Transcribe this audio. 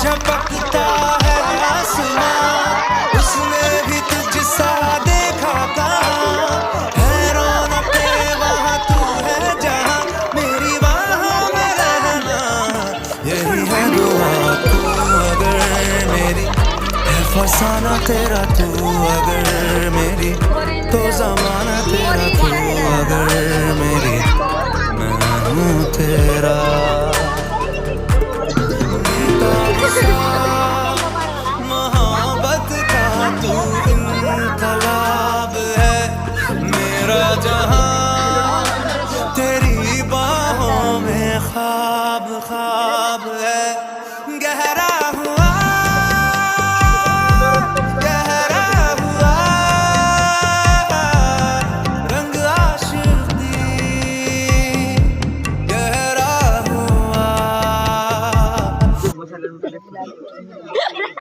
झपकता है आसमां, उसने भी तुझसा देखा कहाँ, है रौनके वहाँ तू है जहाँ, मेरी बाहों में रहना यही है दुआ। तू अगर मेरी है फसाना तेरा, तू अगर मेरी तो जमाना तेरा, तू अगर मेरी मैं हूँ तेरा। मोहब्बत का तू इनकलाब है, मेरा जहां तेरी बाहों में ख्वाब ख्वाब है। गहरा हुआ गहरा हुआ रंग आशिकी, गहरा हुआ।